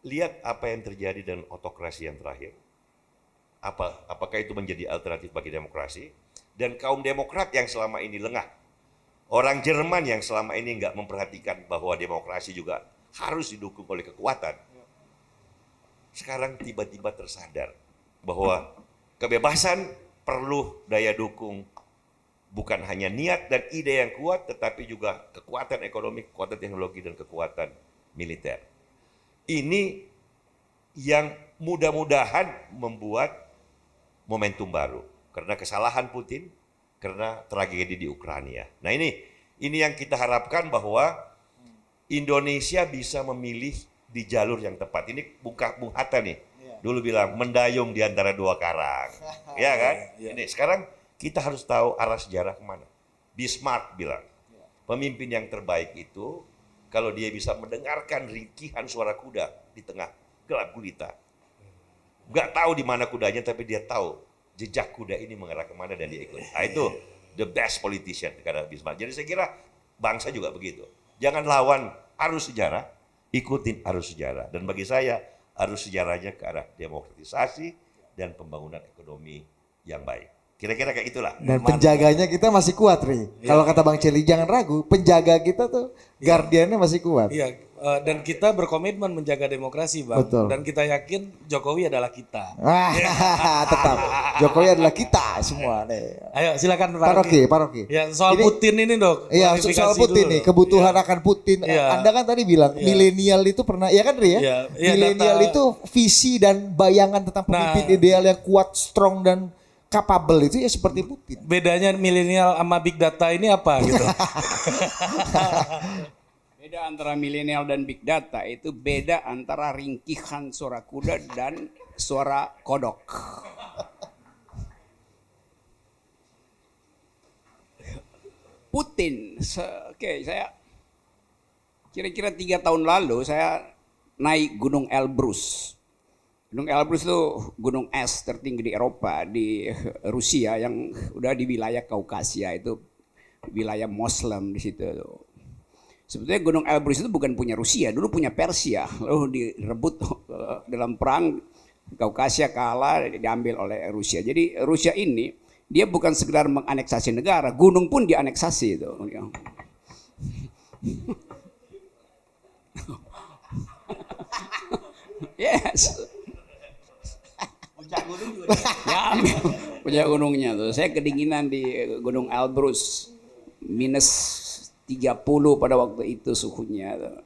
lihat apa yang terjadi dengan otokrasi yang terakhir. Apakah itu menjadi alternatif bagi demokrasi? Dan kaum demokrat yang selama ini lengah, orang Jerman yang selama ini nggak memperhatikan bahwa demokrasi juga harus didukung oleh kekuatan, sekarang tiba-tiba tersadar bahwa kebebasan perlu daya dukung, bukan hanya niat dan ide yang kuat, tetapi juga kekuatan ekonomi, kekuatan teknologi, dan kekuatan militer. Ini yang mudah-mudahan membuat momentum baru. Karena kesalahan Putin, karena tragedi di Ukraina. Nah ini yang kita harapkan bahwa Indonesia bisa memilih di jalur yang tepat. Ini Bung Hatta nih, dulu bilang mendayung di antara 2 karang. Ya kan? Ini sekarang kita harus tahu arah sejarah kemana. Bismarck bilang, pemimpin yang terbaik itu kalau dia bisa mendengarkan ringkihan suara kuda di tengah gelap gulita. Gak tahu di mana kudanya, tapi dia tahu jejak kuda ini mengarah kemana dan dia ikut. Nah, itu the best politician, kata Bismarck. Jadi saya kira bangsa juga begitu. Jangan lawan arus sejarah, ikutin arus sejarah. Dan bagi saya arus sejarahnya ke arah demokratisasi, dan pembangunan ekonomi yang baik. Kira-kira kayak itulah. Dan penjaganya kita masih kuat, Ri. Kalau kata Bang Celi, jangan ragu, penjaga kita tuh guardiannya masih kuat. Iya, dan kita berkomitmen menjaga demokrasi, Bang. Betul. Dan kita yakin Jokowi adalah kita. Tetap Jokowi adalah kita semua nih. Ayo silakan Pak Rocky. Ya, soal Ini- Putin ini, Dok. Iya, Klarifikasi soal Putin dulu, nih, Dok. kebutuhan akan Putin. Iya. Anda kan tadi bilang milenial itu pernah, ya kan Ri ya? Iya, iya, Milenial data- itu visi dan bayangan tentang pemimpin Nah. ideal yang kuat, strong dan capable itu ya seperti Putin. Bedanya milenial sama big data ini apa gitu? Beda antara milenial dan big data itu beda antara ringkihan suara kuda dan suara kodok. Putin, saya kira-kira 3 tahun lalu saya naik Gunung Elbrus. Gunung Elbrus itu gunung es tertinggi di Eropa, di Rusia yang udah di wilayah Kaukasia, itu wilayah Muslim di situ. Sebetulnya Gunung Elbrus itu bukan punya Rusia, dulu punya Persia, lalu direbut dalam perang, Kaukasia kalah, diambil oleh Rusia. Jadi Rusia ini dia bukan sekedar menganeksasi negara, gunung pun dianeksasi itu. Yes. Ya, punya gunungnya tuh. Saya kedinginan di Gunung Elbrus, minus 30 pada waktu itu suhunya tuh.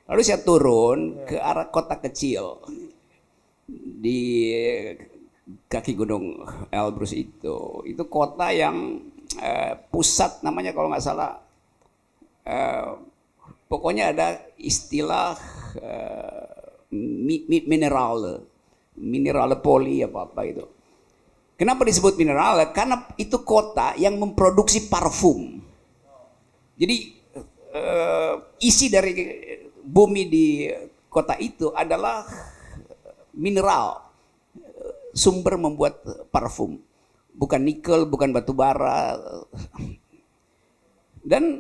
Lalu saya turun ke arah kota kecil di kaki Gunung Elbrus itu. Itu kota yang pusat namanya kalau nggak salah. Pokoknya ada istilah mineral poli apa itu. Kenapa disebut mineral? Karena itu kota yang memproduksi parfum. Jadi isi dari bumi di kota itu adalah mineral, sumber membuat parfum, bukan nikel, bukan batu bara. Dan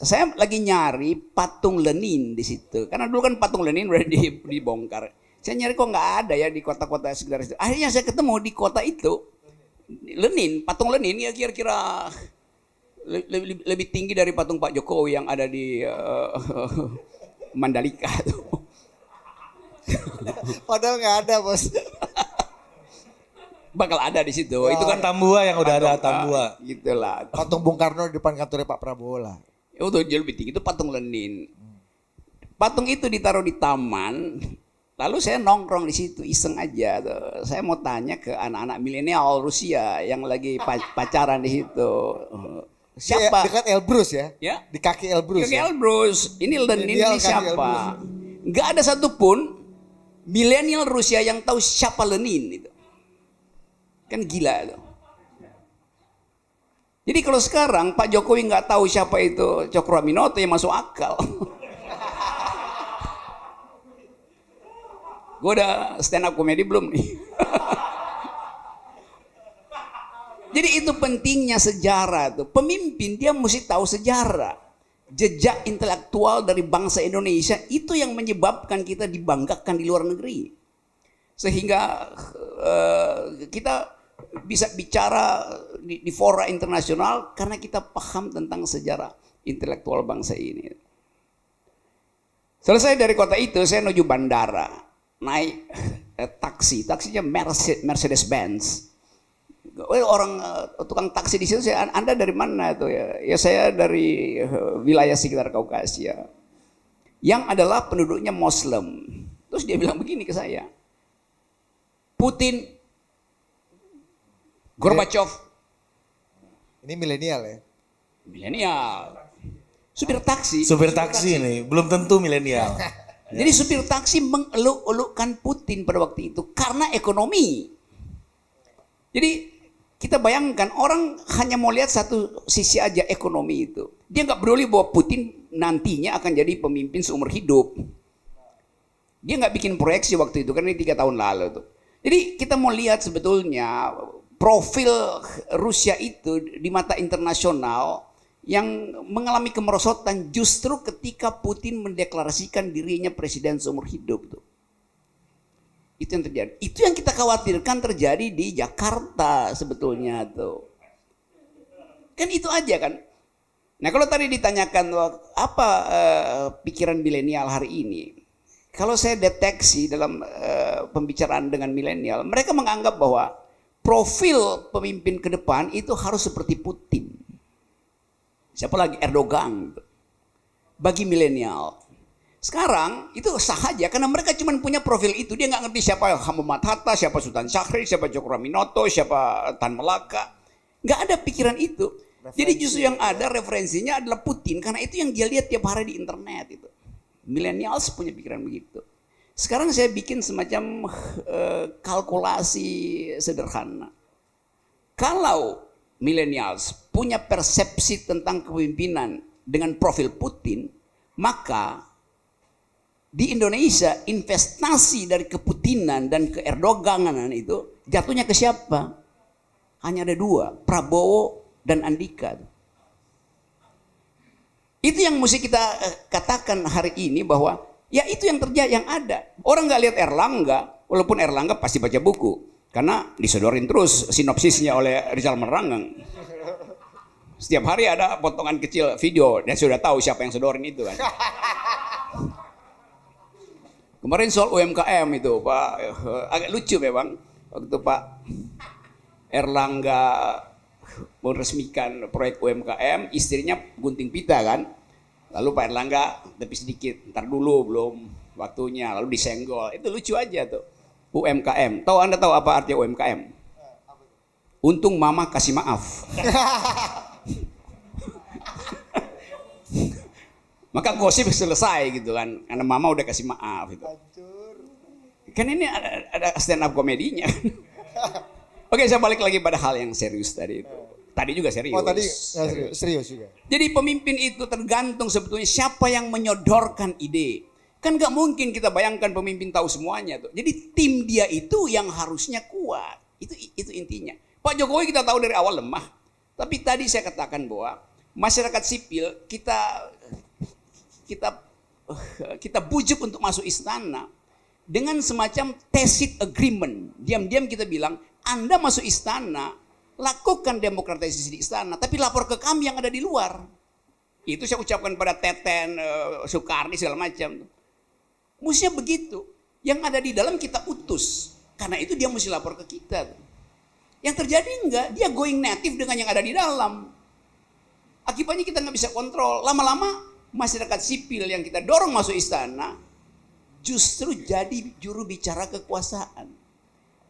saya lagi nyari patung Lenin di situ, karena dulu kan patung Lenin udah dibongkar. Saya nyari kok nggak ada ya di kota-kota sekitar itu. Akhirnya saya ketemu di kota itu Lenin, patung Lenin ya kira-kira lebih tinggi dari patung Pak Jokowi yang ada di Mandalika tuh. Padahal nggak ada, Bos. Bakal ada di situ. Itu kan Tambua yang udah ada Tambua. Gitulah. Patung Bung Karno di depan kantornya Pak Prabowo lah. Itu jauh lebih tinggi, itu patung Lenin. Patung itu ditaruh di taman. Lalu saya nongkrong di situ iseng aja tuh. Saya mau tanya ke anak-anak milenial Rusia yang lagi pacaran di situ. Siapa? Dekat Elbrus ya? Ya. Di kaki Elbrus. Kaki Ya? Elbrus. Ini Lenin Milenial ini kaki siapa? Nggak ada satupun milenial Rusia yang tahu siapa Lenin itu. Kan gila tuh. Jadi kalau sekarang Pak Jokowi nggak tahu siapa itu Cokroaminoto yang masuk akal. Gue udah stand up komedi belum nih? Jadi itu pentingnya sejarah tuh. Pemimpin dia mesti tahu sejarah. Jejak intelektual dari bangsa Indonesia itu yang menyebabkan kita dibanggakan di luar negeri. Sehingga kita bisa bicara di fora internasional karena kita paham tentang sejarah intelektual bangsa ini. Selesai dari kota itu saya menuju bandara, naik taksinya Mercedes Benz. Orang tukang taksi di situ, Anda dari mana tuh ya? Ya saya dari wilayah sekitar Kaukasia, yang adalah penduduknya Muslim. Terus dia bilang begini ke saya, Putin, Gorbachev, Ini milenial ya? milenial, supir taksi. Supir taksi nih, belum tentu milenial. Jadi supir taksi mengeluk-elukkan Putin pada waktu itu karena ekonomi. Jadi kita bayangkan orang hanya mau lihat satu sisi aja, ekonomi itu. Dia nggak peduli bahwa Putin nantinya akan jadi pemimpin seumur hidup. Dia nggak bikin proyeksi waktu itu karena ini 3 tahun lalu tuh. Jadi kita mau lihat sebetulnya profil Rusia itu di mata internasional yang mengalami kemerosotan justru ketika Putin mendeklarasikan dirinya presiden seumur hidup tuh. Itu yang terjadi. Itu yang kita khawatirkan terjadi di Jakarta sebetulnya tuh. Kan itu aja kan. Nah kalau tadi ditanyakan apa pikiran milenial hari ini, kalau saya deteksi dalam pembicaraan dengan milenial, mereka menganggap bahwa profil pemimpin ke depan itu harus seperti Putin. Siapa lagi? Erdogan. Bagi milenial. Sekarang itu sah aja karena mereka cuma punya profil itu. Dia nggak ngerti siapa Muhammad Hatta, siapa Sultan Syahrir, siapa Cokroaminoto, siapa Tan Malaka. Nggak ada pikiran itu. Jadi justru yang ada referensinya adalah Putin karena itu yang dia lihat tiap hari di internet itu. Millennials punya pikiran begitu. Sekarang saya bikin semacam kalkulasi sederhana. Kalau millennials punya persepsi tentang kepemimpinan dengan profil Putin, maka di Indonesia investasi dari keputinan dan keerdoganan itu jatuhnya ke siapa? Hanya ada dua, Prabowo dan Andika. Itu yang mesti kita katakan hari ini bahwa ya itu yang terjadi, yang ada. Orang nggak lihat Erlangga, walaupun Erlangga pasti baca buku karena disodorin terus sinopsisnya oleh Rizal Merangang. Setiap hari ada potongan kecil video, dia sudah tahu siapa yang sodorin itu kan. Kemarin soal UMKM itu Pak, agak lucu memang waktu Pak Erlangga meresmikan proyek UMKM, istrinya gunting pita kan. Lalu Pak Erlangga tapi sedikit, ntar dulu belum waktunya, lalu disenggol. Itu lucu aja tuh. UMKM. Anda tahu apa artinya UMKM? Untung mama kasih maaf. Maka gosip selesai gitu kan, karena mama udah kasih maaf gitu. Kan ini ada stand up komedinya. Oke, saya balik lagi pada hal yang serius tadi itu. Tadi juga serius. Oh tadi ya, serius juga. Jadi pemimpin itu tergantung sebetulnya siapa yang menyodorkan ide. Kan gak mungkin kita bayangkan pemimpin tahu semuanya tuh. Jadi tim dia itu yang harusnya kuat. Itu intinya. Pak Jokowi kita tahu dari awal lemah. Tapi tadi saya katakan bahwa masyarakat sipil kita bujuk untuk masuk istana dengan semacam tacit agreement. Diam-diam kita bilang, Anda masuk istana, lakukan demokratisasi di istana, tapi lapor ke kami yang ada di luar. Itu saya ucapkan pada Teten, Soekarni segala macam. Mestinya begitu. Yang ada di dalam kita utus. Karena itu dia mesti lapor ke kita. Yang terjadi enggak, dia going native dengan yang ada di dalam. Akibatnya kita nggak bisa kontrol. Lama-lama masyarakat sipil yang kita dorong masuk istana justru jadi juru bicara kekuasaan.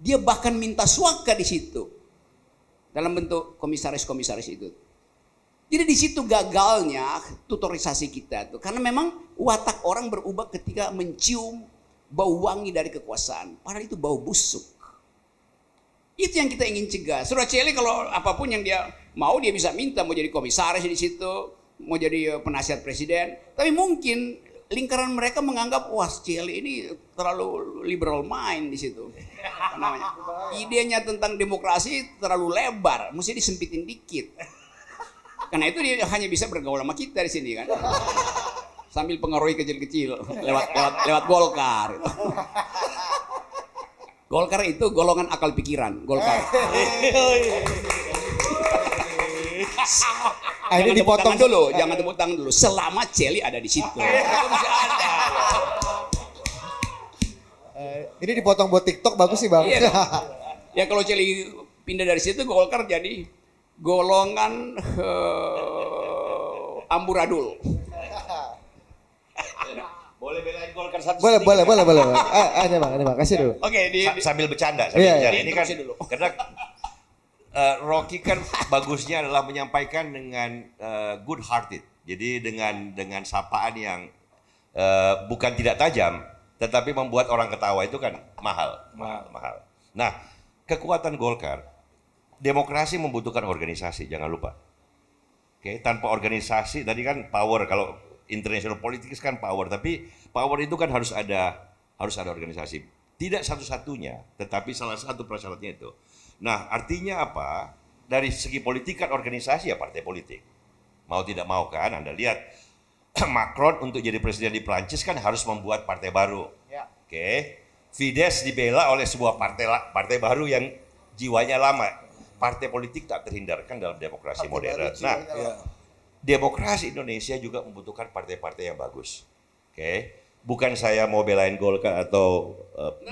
Dia bahkan minta suaka di situ dalam bentuk komisaris-komisaris itu. Jadi di situ gagalnya tutorisasi kita tuh, karena memang watak orang berubah ketika mencium bau wangi dari kekuasaan. Padahal itu bau busuk. Itu yang kita ingin cegah. Saudara Celi kalau apapun yang dia mau dia bisa minta, mau jadi komisaris di situ, mau jadi penasihat presiden. Tapi mungkin lingkaran mereka menganggap wah Celi ini terlalu liberal mind di situ. Namanya. Idenya tentang demokrasi terlalu lebar, mesti disempitin dikit. Karena itu dia hanya bisa bergaul sama kita di sini kan. Sambil pengaruhi kecil-kecil lewat Golkar. Golkar itu golongan akal pikiran, Golkar. Ini dipotong dulu, jangan tepuk tangan dulu. Selama Celi ada di situ. Ini dipotong buat TikTok bagus sih Bang. Iya, ya kalau Celi pindah dari situ Golkar jadi golongan amburadul. Boleh belain Golkar satu. Boleh. Ini Bang, kasih dulu. Oke, sambil bercanda. Iya. Ini kan karena Rocky kan bagusnya adalah menyampaikan dengan good hearted. Jadi dengan sapaan yang bukan tidak tajam, tetapi membuat orang ketawa itu kan mahal. Nah, kekuatan Golkar, demokrasi membutuhkan organisasi, jangan lupa. Oke, tanpa organisasi tadi kan power, kalau international politics kan power, tapi power itu kan harus ada organisasi. Tidak satu-satunya, tetapi salah satu prasyaratnya itu. Nah, artinya apa? Dari segi politik kan organisasi ya partai politik. Mau tidak mau kan, Anda lihat Macron untuk jadi presiden di Prancis kan harus membuat partai baru. Ya. Oke. Fidesz dibela oleh sebuah partai baru yang jiwanya lama. Partai politik tak terhindarkan dalam demokrasi modern. Nah, demokrasi Indonesia juga membutuhkan partai-partai yang bagus. Oke. Bukan saya mau belain Golkar atau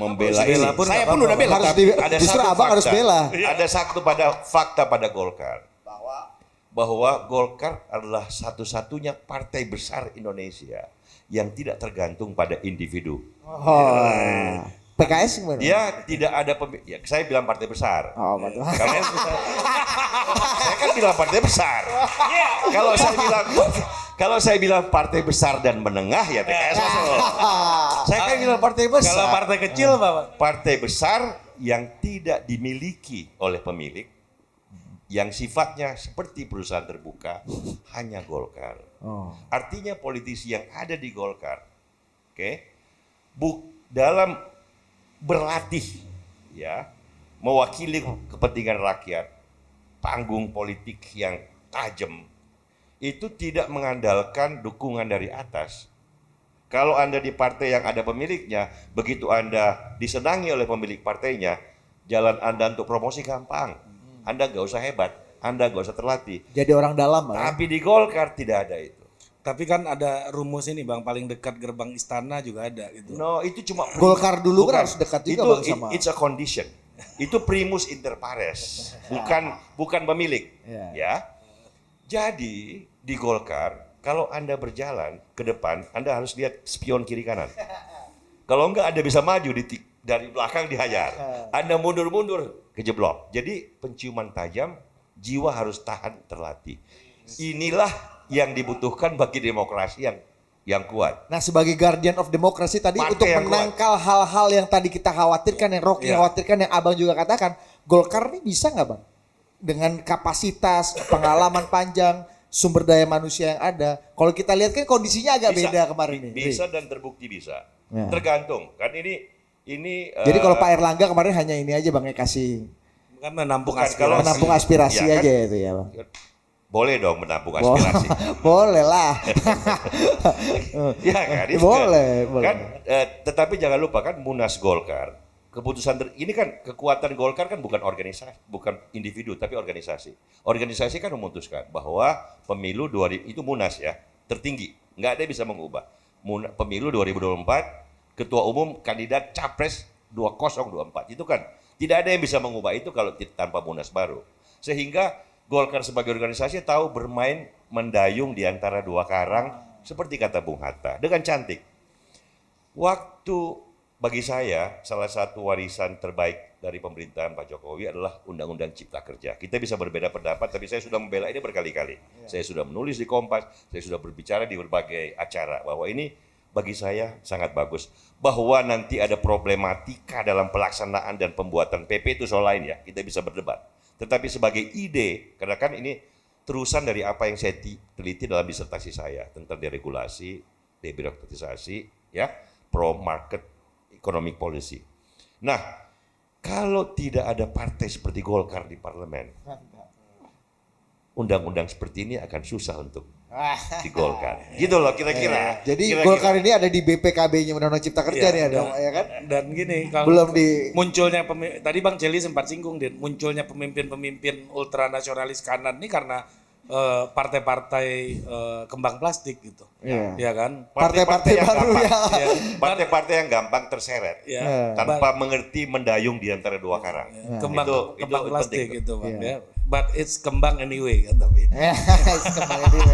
membela ini. Saya pun udah bela. Harus Tapi ada justru satu abang harus fakta. bela. Ada satu fakta pada Golkar bahwa Golkar adalah satu-satunya partai besar Indonesia yang tidak tergantung pada individu. Oh. PKS gimana? Dia tidak ada ya, saya bilang partai besar. Oh, betul. Karena saya kan bilang partai besar. Kalau saya bilang partai besar dan menengah ya PKS masuk. Saya kan bilang partai besar. Kalau partai kecil Bapak? Partai besar yang tidak dimiliki oleh pemilik, yang sifatnya seperti perusahaan terbuka, hanya Golkar. Oh. Artinya politisi yang ada di Golkar, dalam berlatih, ya, mewakili kepentingan rakyat, panggung politik yang tajam, itu tidak mengandalkan dukungan dari atas. Kalau Anda di partai yang ada pemiliknya, begitu Anda disenangi oleh pemilik partainya, jalan Anda untuk promosi gampang. Anda nggak usah hebat, Anda nggak usah terlatih. Jadi orang dalam lah. Tapi di Golkar tidak ada itu. Tapi kan ada rumus ini Bang, paling dekat gerbang istana juga ada gitu. No, itu cuma Golkar dulu kan bukan. harus dekat juga Itu Bang sama. it's a condition. Itu primus inter pares, bukan pemilik. Ya. Ya. Jadi di Golkar kalau Anda berjalan ke depan, Anda harus lihat spion kiri kanan. Kalau enggak Anda bisa maju dari belakang dihajar. Anda mundur-mundur kejeblok. Jadi penciuman tajam, jiwa harus tahan terlatih. Inilah yang dibutuhkan bagi demokrasi yang kuat. Nah, sebagai guardian of demokrasi tadi Partai untuk yang menangkal hal-hal yang tadi kita khawatirkan, yang Rocky khawatirkan, yang Abang juga katakan, Golkar ini bisa nggak Bang? Dengan kapasitas, pengalaman panjang, sumber daya manusia yang ada. Kalau kita lihat kan kondisinya agak beda kemarin ini. Bisa dan terbukti bisa. Ya. Tergantung. Kan ini Jadi kalau Pak Erlangga kemarin hanya ini aja Bang, yang kasih Kan menampung Bukan, aspirasi. kalau- menampung aspirasi Ya, kan? aja itu ya Bang. boleh dong menampung aspirasi. Boleh lah. Ya kan? Itu Boleh, kan, boleh. kan, tetapi jangan lupa kan Munas Golkar, keputusan ini kan kekuatan Golkar kan bukan organisasi, bukan individu tapi organisasi. Organisasi kan memutuskan bahwa pemilu 2000 itu Munas ya, tertinggi, nggak ada yang bisa mengubah. Pemilu 2024, ketua umum kandidat capres 2024 itu kan tidak ada yang bisa mengubah itu kalau tanpa Munas baru. Sehingga Golkar sebagai organisasi tahu bermain mendayung di antara dua karang seperti kata Bung Hatta dengan cantik. Waktu bagi saya salah satu warisan terbaik dari pemerintahan Pak Jokowi adalah Undang-Undang Cipta Kerja. Kita bisa berbeda pendapat tapi saya sudah membela ini berkali-kali. Saya sudah menulis di Kompas, saya sudah berbicara di berbagai acara bahwa ini bagi saya sangat bagus. Bahwa nanti ada problematika dalam pelaksanaan dan pembuatan PP itu soal lain ya, kita bisa berdebat. Tetapi sebagai ide, karena kan ini terusan dari apa yang saya teliti dalam disertasi saya tentang deregulasi, debirokratisasi, ya, pro-market economic policy. Nah, kalau tidak ada partai seperti Golkar di parlemen, undang-undang seperti ini akan susah untuk digolkan. Gitu loh kira-kira. Jadi Kira-kira. Golkar ini ada di BPKB-nya Undang-Undang Cipta Kerja nih ada, ya kan? Dan gini, kalau Belum di munculnya tadi Bang Celi sempat singgung Din, munculnya pemimpin-pemimpin ultranasionalis kanan ini karena partai-partai kembang plastik gitu. Iya. Ya kan? Partai-partai yang baru gampang. ya. Partai-partai yang gampang terseret Ya. tanpa mengerti mendayung di antara dua karang. Kembang Itu plastik penting. gitu Bang Iya. ya. But it's kembang anyway kan tapi. Kembali dulu.